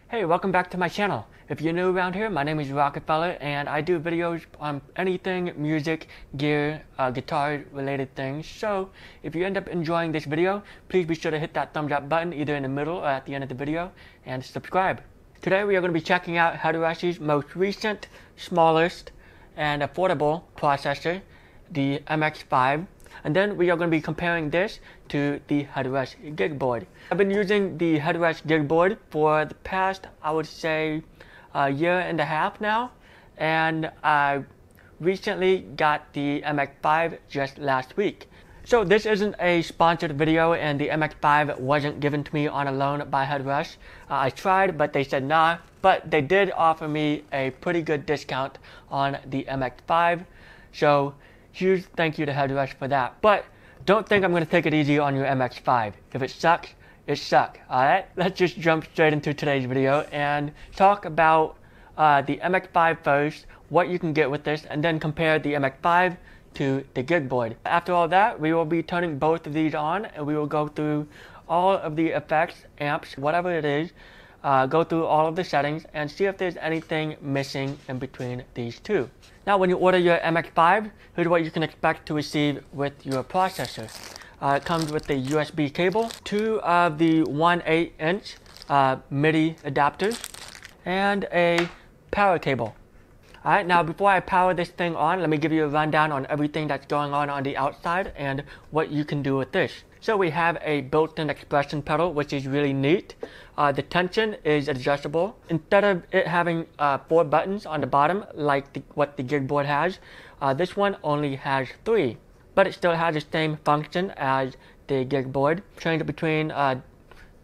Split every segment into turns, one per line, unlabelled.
Hey, welcome back to my channel. If you're new around here, my name is Rockefeller and I do videos on anything music, gear, guitar related things. So if you end up enjoying this video, please be sure to hit that thumbs up button either in the middle or at the end of the video and subscribe. Today we are going to be checking out Headrush's most recent, smallest, and affordable processor, the MX5. And then we are going to be comparing this to the Headrush Gigboard. I've been using the Headrush Gigboard for the past, I would say, a year and a half now. And I recently got the MX5 just last week. So this isn't a sponsored video, and the MX5 wasn't given to me on a loan by Headrush. I tried, but they said nah. But they did offer me a pretty good discount on the MX5. So huge thank you to Headrush for that. But don't think I'm going to take it easy on your MX5. If it sucks, it sucks. Alright, let's just jump straight into today's video and talk about the MX5 first, what you can get with this, and then compare the MX5 to the Gigboard. After all that, we will be turning both of these on and we will go through all of the effects, amps, whatever it is, go through all of the settings and see if there's anything missing in between these two. Now when you order your MX5, here's what you can expect to receive with your processor. It comes with a USB cable, two of the 1/8 inch MIDI adapters, and a power cable. Alright, now before I power this thing on, let me give you a rundown on everything that's going on the outside and what you can do with this. So we have a built-in expression pedal, which is really neat. The tension is adjustable. Instead of it having 4 buttons on the bottom like what the Gigboard has, this one only has 3. But it still has the same function as the Gigboard. Change it between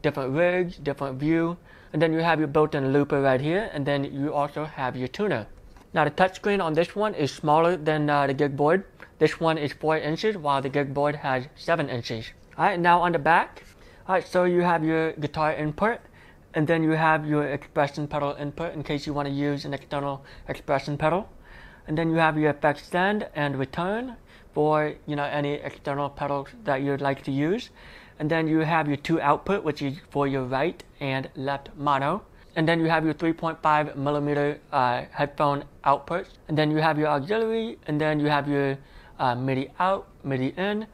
different rigs, different view, and then you have your built-in looper right here, and then you also have your tuner. Now the touchscreen on this one is smaller than the Gigboard. This one is 4 inches while the Gigboard has 7 inches. Alright, now on the back, alright, so you have your guitar input, and then you have your expression pedal input in case you want to use an external expression pedal. And then you have your effects send and return for any external pedals that you'd like to use. And then you have your 2 output, which is for your right and left mono. And then you have your 3.5 millimeter headphone outputs. And then you have your auxiliary, and then you have your MIDI out, MIDI in,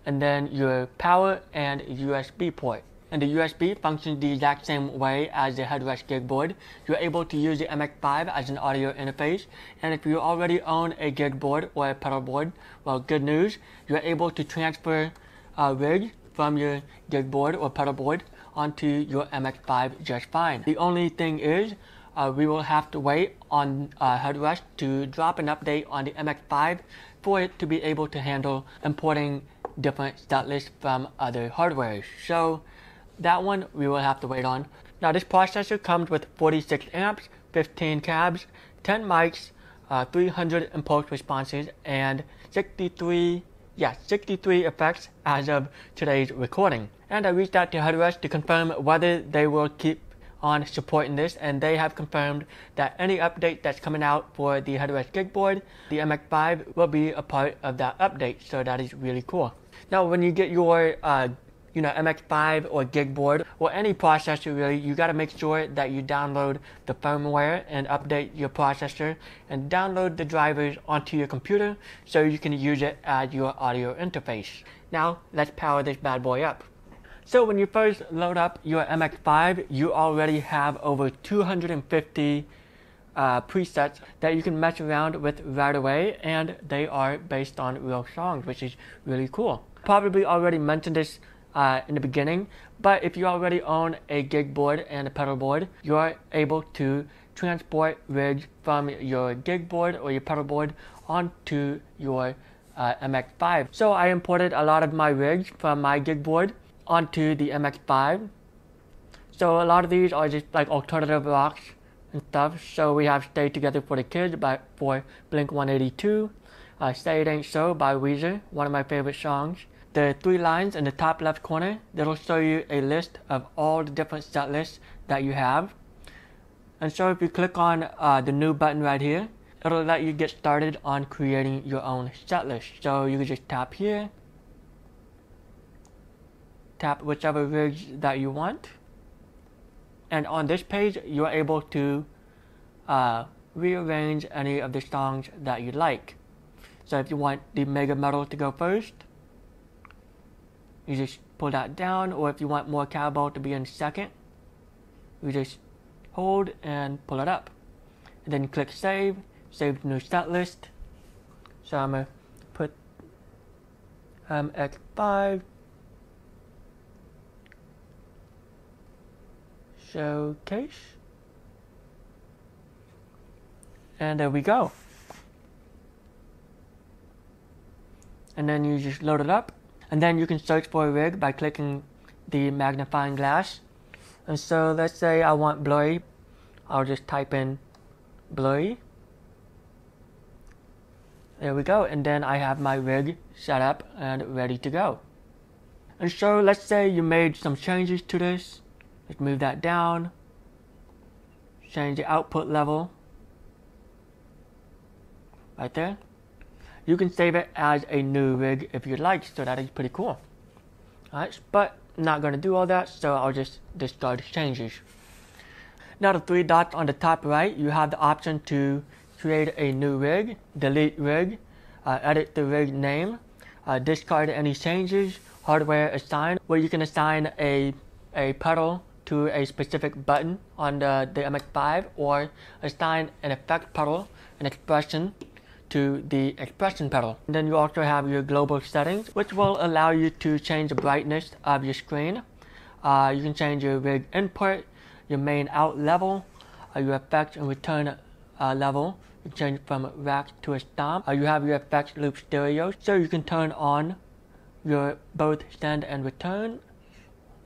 and then your power and USB port. And the USB functions the exact same way as the Headrush Gigboard. You're able to use the MX5 as an audio interface, and if you already own a Gigboard or a pedal board, well, good news, you're able to transfer rigs from your Gigboard or pedal board onto your MX5 just fine. The only thing is, we will have to wait on Headrush to drop an update on the MX5 for it to be able to handle importing different Statless from other hardware. So that one we will have to wait on. Now this processor comes with 46 amps, 15 cabs, 10 mics, 300 impulse responses, and 63 effects as of today's recording. And I reached out to Headrush to confirm whether they will keep on supporting this, and they have confirmed that any update that's coming out for the Headrush Gigboard, the MX5 will be a part of that update, so that is really cool. Now when you get your MX5 or Gigboard or any processor really, you got to make sure that you download the firmware and update your processor and download the drivers onto your computer so you can use it as your audio interface. Now let's power this bad boy up. So when you first load up your MX5, you already have over 250 presets that you can mess around with right away, and they are based on real songs, which is really cool. Probably already mentioned this in the beginning, but if you already own a Gigboard and a pedal board, you're able to transport rigs from your Gigboard or your pedal board onto your MX5. So I imported a lot of my rigs from my Gigboard onto the MX5. So a lot of these are just like alternative rocks and stuff. So we have Stay Together for the Kids for Blink-182, Say It Ain't So by Weezer, one of my favorite songs. The 3 lines in the top left corner, that'll show you a list of all the different set lists that you have. And so if you click on the new button right here, it'll let you get started on creating your own set list. So you can just tap here, tap whichever rigs that you want, And on this page, you're able to rearrange any of the songs that you like. So if you want the mega metal to go first, you just pull that down, or if you want more cowbell to be in second, you just hold and pull it up. And then click save, save the new set list. So I'm going to put MX5, showcase, and there we go. And then you just load it up, and then you can search for a rig by clicking the magnifying glass. And so let's say I want blurry, I'll just type in blurry. There we go, and then I have my rig set up and ready to go. And so let's say you made some changes to this. Let's move that down, change the output level right there. You can save it as a new rig if you'd like, so that is pretty cool. Alright, but I'm not going to do all that, so I'll just discard changes. Now the three dots on the top right, you have the option to create a new rig, delete rig, edit the rig name, discard any changes, hardware assign, where you can assign a pedal to a specific button on the MX5, or assign an effect pedal, an expression, to the expression pedal. And then you also have your global settings, which will allow you to change the brightness of your screen. You can change your rig input, your main out level, your effects and return level. You can change from rack to a stomp. You have your effects loop stereo, so you can turn on your both send and return,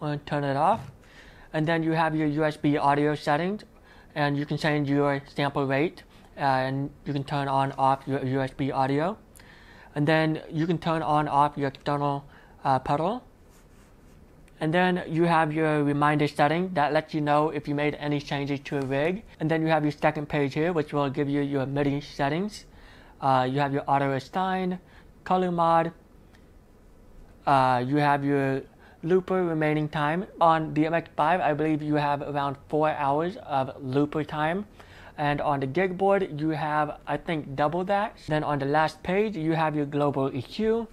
or turn it off. And then you have your USB audio settings, and you can change your sample rate, and you can turn on off your USB audio. And then you can turn on off your external pedal. And then you have your reminder setting that lets you know if you made any changes to a rig. And then you have your second page here, which will give you your MIDI settings. You have your auto assign, color mod. You have your looper remaining time. On the MX5, I believe you have around 4 hours of looper time. And on the Gigboard, you have, I think, double that. Then on the last page, you have your global EQ,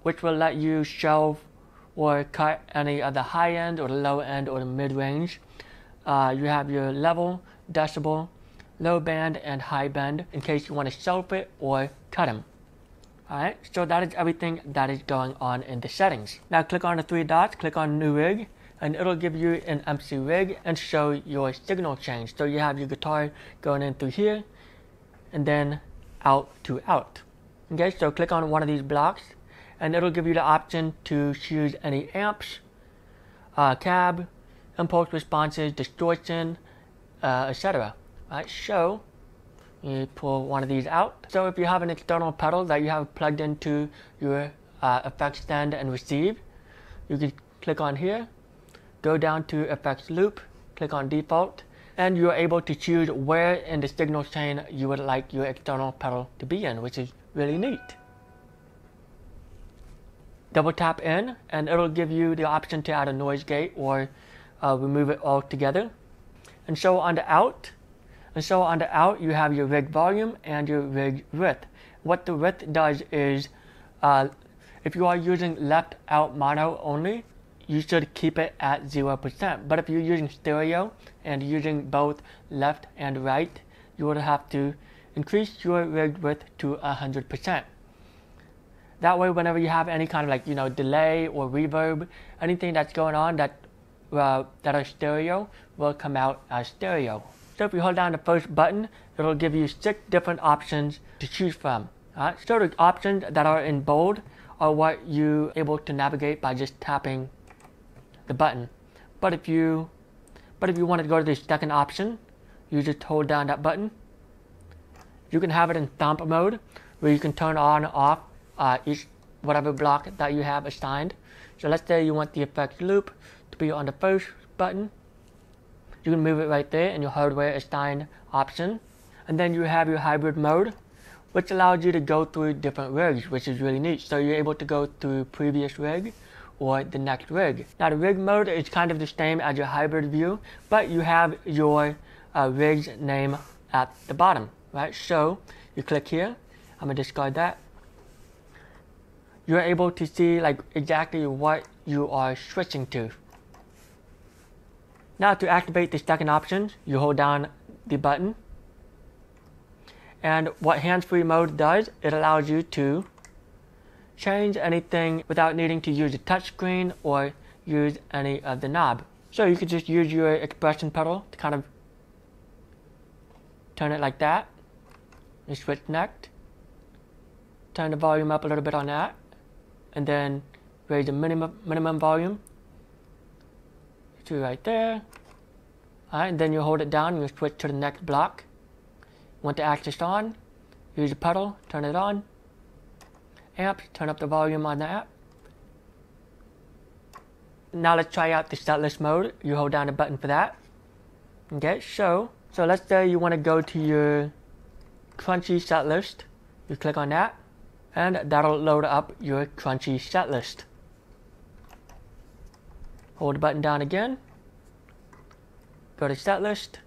which will let you shelve or cut any of the high end or the low end or the mid range. You have your level, decibel, low band, and high band in case you want to shelve it or cut them. Alright, so that is everything that is going on in the settings. Now click on the three dots, click on new rig, and it'll give you an MC rig and show your signal change. So you have your guitar going in through here, and then out to out. Okay, so click on one of these blocks, and it'll give you the option to choose any amps, cab, impulse responses, distortion, etc. Alright, so you pull one of these out. So if you have an external pedal that you have plugged into your effects send and receive, you can click on here, go down to effects loop, click on default, and you're able to choose where in the signal chain you would like your external pedal to be in, which is really neat. Double tap in, and it'll give you the option to add a noise gate or remove it altogether. And so on the out, you have your rig volume and your rig width. What the width does is, if you are using left out mono only, you should keep it at 0%. But if you're using stereo and using both left and right, you would have to increase your rig width to 100%. That way, whenever you have any kind of delay or reverb, anything that's going on that are stereo will come out as stereo. So if you hold down the first button, it'll give you 6 different options to choose from. So the options that are in bold are what you're able to navigate by just tapping the button. But if you want to go to the second option, you just hold down that button. You can have it in stomp mode, where you can turn on or off each whatever block that you have assigned. So let's say you want the effects loop to be on the first button. You can move it right there in your hardware assign option. And then you have your hybrid mode, which allows you to go through different rigs, which is really neat. So you're able to go through previous rig, or the next rig. Now the rig mode is kind of the same as your hybrid view, but you have your rig's name at the bottom, right? So you click here, I'm gonna discard that. You're able to see like exactly what you are switching to. Now to activate the second option, you hold down the button. And what hands-free mode does, it allows you to change anything without needing to use a touchscreen or use any of the knob. So you could just use your expression pedal to kind of turn it like that. You switch next. Turn the volume up a little bit on that. And then raise the minimum volume to right there. Alright, and then you hold it down and you switch to the next block. Want the axis on, use the pedal, turn it on. Amps, turn up the volume on that. Now let's try out the Statless Mode. You hold down the button for that. Okay, so let's say you want to go to your crunchy set list. You click on that, and that'll load up your crunchy set list. Hold the button down again. Go to set list.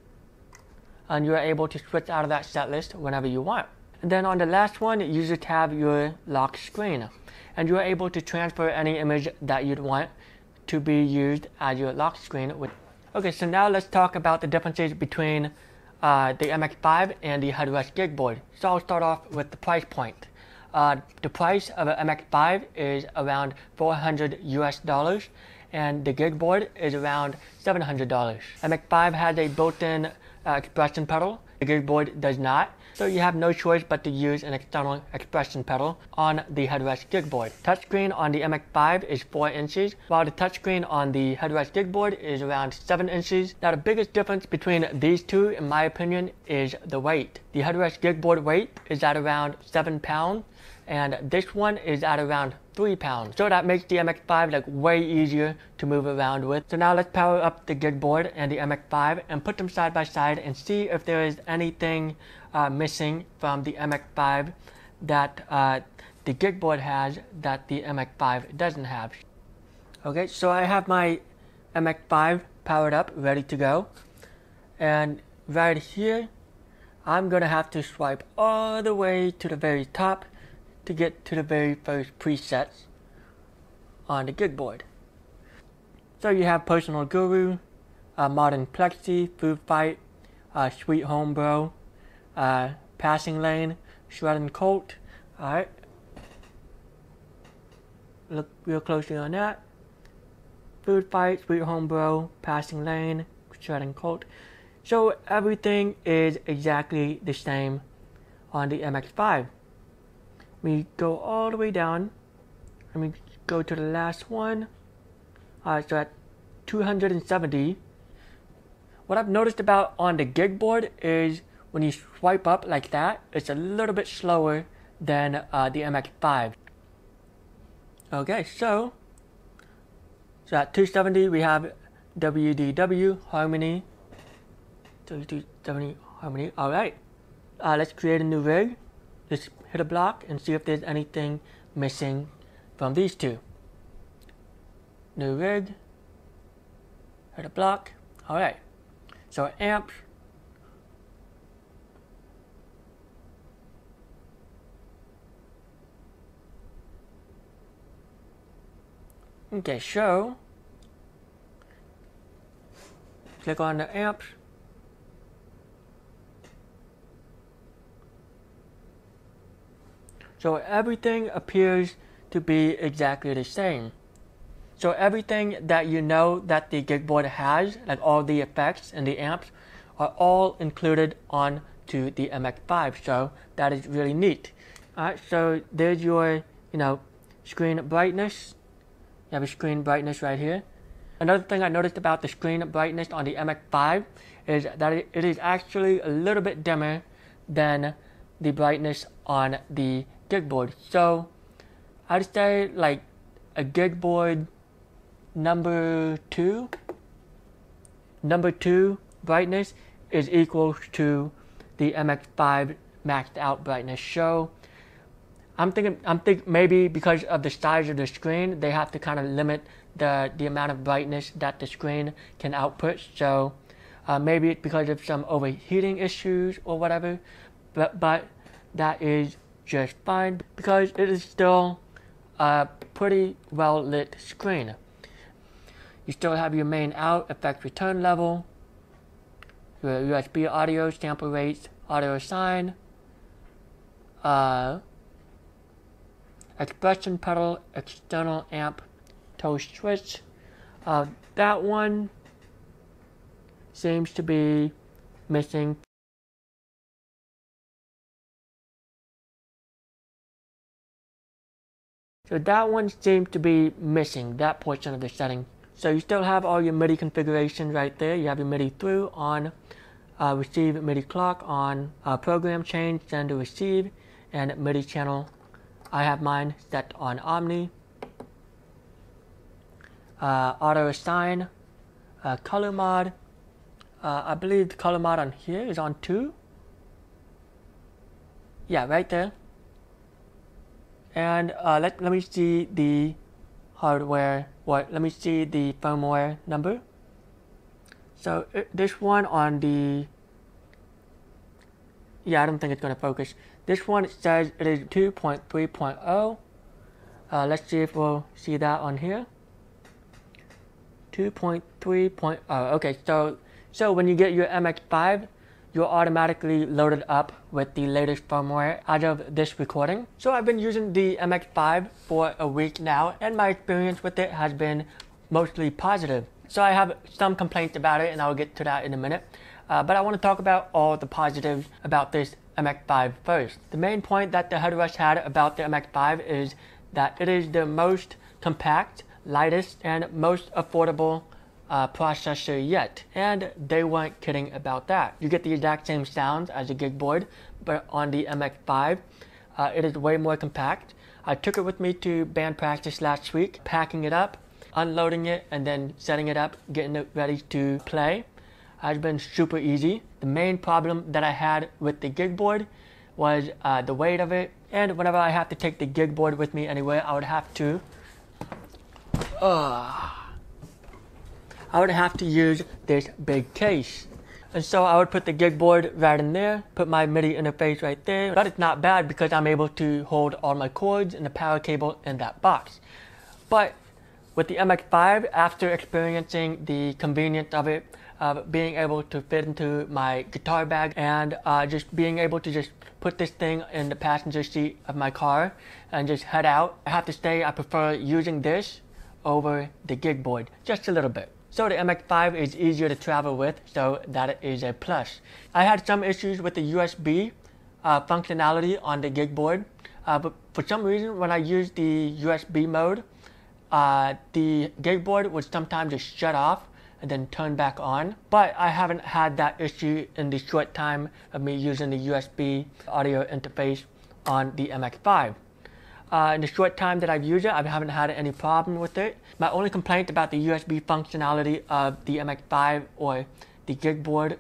And you're able to switch out of that set list whenever you want. And then on the last one, you just have your lock screen. And you're able to transfer any image that you'd want to be used as your lock screen. Okay, so now let's talk about the differences between the MX5 and the Headrush Gigboard. So I'll start off with the price point. The price of an MX5 is around $400 US, and the Gigboard is around $700. MX5 has a built-in expression pedal. The Gigboard does not, so you have no choice but to use an external expression pedal on the Headrush Gigboard. Touchscreen on the MX5 is 4 inches, while the touchscreen on the Headrush Gigboard is around 7 inches. Now the biggest difference between these two, in my opinion, is the weight. The Headrush Gigboard weight is at around 7 pounds, and this one is at around 3 pounds. So that makes the MX5 like way easier to move around with. So now let's power up the Gigboard and the MX5 and put them side by side and see if there is anything missing from the MX5 that the Gigboard has that the MX5 doesn't have. Okay, so I have my MX5 powered up, ready to go. And right here, I'm gonna have to swipe all the way to the very top to get to the very first presets on the Gigboard. So you have Personal Guru, Modern Plexi, Food Fight, Sweet Home Bro, Passing Lane, Shredding Colt. Alright. Look real closely on that. Food Fight, Sweet Home Bro, Passing Lane, Shredding Colt. So everything is exactly the same on the MX5. We go all the way down, and we go to the last one. So at 270. What I've noticed about on the Gigboard is when you swipe up like that, it's a little bit slower than the MX5. Okay, so at 270 we have WDW Harmony. 270 Harmony. All right. Let's create a new rig. Let's hit a block and see if there's anything missing from these two. New rig. Hit a block. Alright. So amps. Okay, so click on the amps. So everything appears to be exactly the same. So everything that you know that the Gigboard has, like all the effects and the amps, are all included onto the MX5. So that is really neat. Alright, so there's your, screen brightness. You have a screen brightness right here. Another thing I noticed about the screen brightness on the MX5 is that it is actually a little bit dimmer than the brightness on the Gigboard. So I'd say like a Gigboard number 2 brightness is equal to the MX5 maxed out brightness. So I'm thinking maybe because of the size of the screen, they have to kind of limit the amount of brightness that the screen can output. So maybe it's because of some overheating issues or whatever, but that is just fine because it is still a pretty well lit screen. You still have your main out, effect return level, your USB audio, sample rates, audio assign, expression pedal, external amp, toe switch. That one seems to be missing. So that one seems to be missing, that portion of the setting. So you still have all your MIDI configurations right there. You have your MIDI through on receive MIDI clock, on program change, send to receive, and MIDI channel. I have mine set on Omni. Auto assign, color mod. I believe the color mod on here is on 2. Yeah, right there. And let me see the hardware. Let me see the firmware number. So this one on the, yeah, I don't think it's going to focus. This one, it says it is 2.3.0. Let's see if we'll see that on here. 2.3.0. Okay, so when you get your MX5, you're automatically loaded up with the latest firmware as of this recording. So I've been using the MX5 for a week now, and my experience with it has been mostly positive. So I have some complaints about it, and I'll get to that in a minute. But I want to talk about all the positives about this MX5 first. The main point that the Headrush had about the MX5 is that it is the most compact, lightest, and most affordable processor yet, and they weren't kidding about that. You get the exact same sounds as a Gigboard, but on the MX5 it is way more compact. I took it with me to band practice last week, packing it up, unloading it, and then setting it up, getting it ready to play. Has been super easy. The main problem that I had with the Gigboard was the weight of it, and whenever I have to take the Gigboard with me anywhere, I would have to use this big case. And so I would put the Gigboard right in there, put my MIDI interface right there. But it's not bad because I'm able to hold all my cords and the power cable in that box. But with the MX5, after experiencing the convenience of it, being able to fit into my guitar bag, and just being able to just put this thing in the passenger seat of my car and just head out, I have to say I prefer using this over the Gigboard just a little bit. So the MX5 is easier to travel with, so that is a plus. I had some issues with the USB functionality on the Gigboard, but for some reason when I used the USB mode, the Gigboard would sometimes just shut off and then turn back on. But I haven't had that issue in the short time of me using the USB audio interface on the MX5. In the short time that I've used it, I haven't had any problem with it. My only complaint about the USB functionality of the MX5 or the Gigboard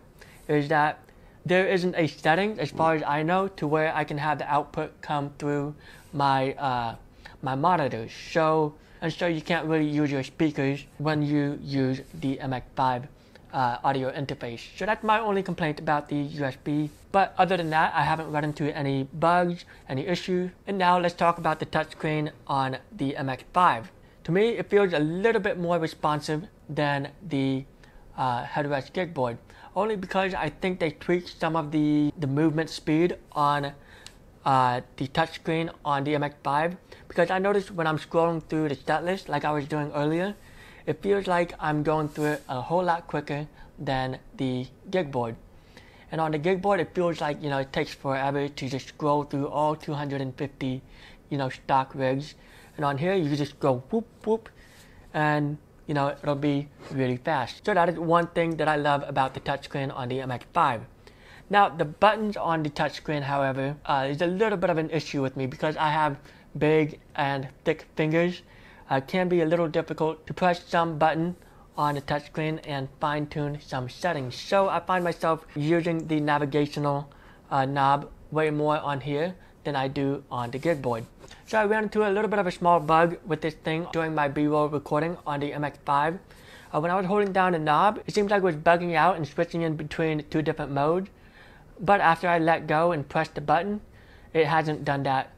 is that there isn't a setting, as far as I know, to where I can have the output come through my my monitors. So you can't really use your speakers when you use the MX5 audio interface. So that's my only complaint about the USB. But other than that, I haven't run into any bugs, any issues. And now let's talk about the touchscreen on the MX5. To me, it feels a little bit more responsive than the Headrush Gigboard, only because I think they tweaked some of the movement speed on the touchscreen on the MX5, because I noticed when I'm scrolling through the set list like I was doing earlier, it feels like I'm going through it a whole lot quicker than the Gigboard. And on the Gigboard, it feels like, it takes forever to just scroll through all 250, stock rigs. And on here, you just go whoop, whoop, and, it'll be really fast. So that is one thing that I love about the touchscreen on the MX5. Now, the buttons on the touchscreen, however, is a little bit of an issue with me because I have big and thick fingers. It can be a little difficult to press some button on the touchscreen and fine-tune some settings. So I find myself using the navigational knob way more on here than I do on the Gigboard. So I ran into a little bit of a small bug with this thing during my B-roll recording on the MX5. When I was holding down the knob, it seems like it was bugging out and switching in between 2 different modes. But after I let go and pressed the button, it hasn't done that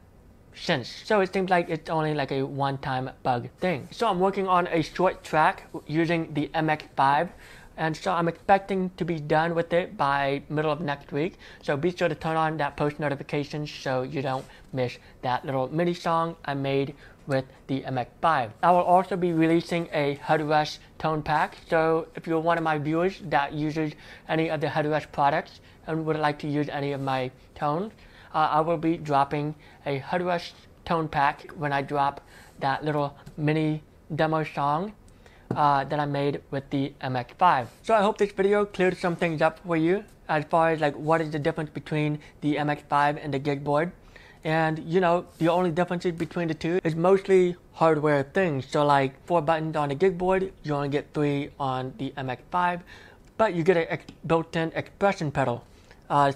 since. So it seems like it's only like a one-time bug thing. So I'm working on a short track using the MX5. And so I'm expecting to be done with it by middle of next week. So be sure to turn on that post notifications so you don't miss that little mini song I made with the MX5. I will also be releasing a Headrush tone pack. So if you're one of my viewers that uses any of the Headrush products and would like to use any of my tones, I will be dropping a Headrush tone pack when I drop that little mini demo song that I made with the MX5. So I hope this video cleared some things up for you as far as like what is the difference between the MX5 and the Gigboard. And you know, the only differences between the two is mostly hardware things. So like 4 buttons on the Gigboard, you only get 3 on the MX5, but you get a built-in expression pedal.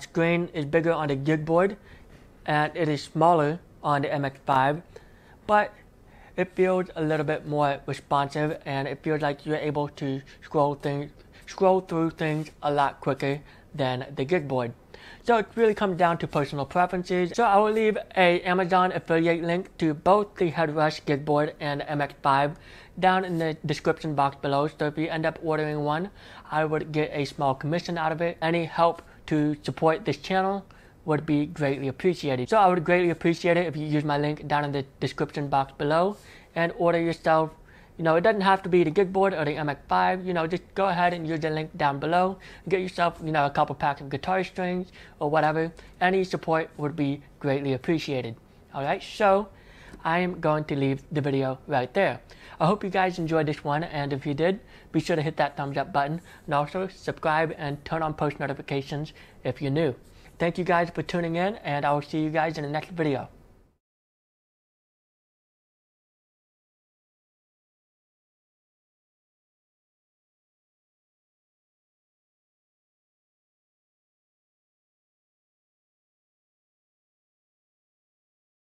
Screen is bigger on the Gigboard and it is smaller on the MX5, but it feels a little bit more responsive and it feels like you're able to scroll through things a lot quicker than the Gigboard. So it really comes down to personal preferences. So I will leave a Amazon affiliate link to both the Headrush Gigboard and MX5 down in the description box below. So if you end up ordering one, I would get a small commission out of it. Any help to support this channel would be greatly appreciated. So I would greatly appreciate it if you use my link down in the description box below and order yourself. You know, it doesn't have to be the Gigboard or the MX5, you know, just go ahead and use the link down below and get yourself, you know, a couple packs of guitar strings or whatever. Any support would be greatly appreciated. Alright, so I am going to leave the video right there. I hope you guys enjoyed this one, and if you did, be sure to hit that thumbs up button and also subscribe and turn on post notifications if you're new. Thank you guys for tuning in, and I will see you guys in the next video.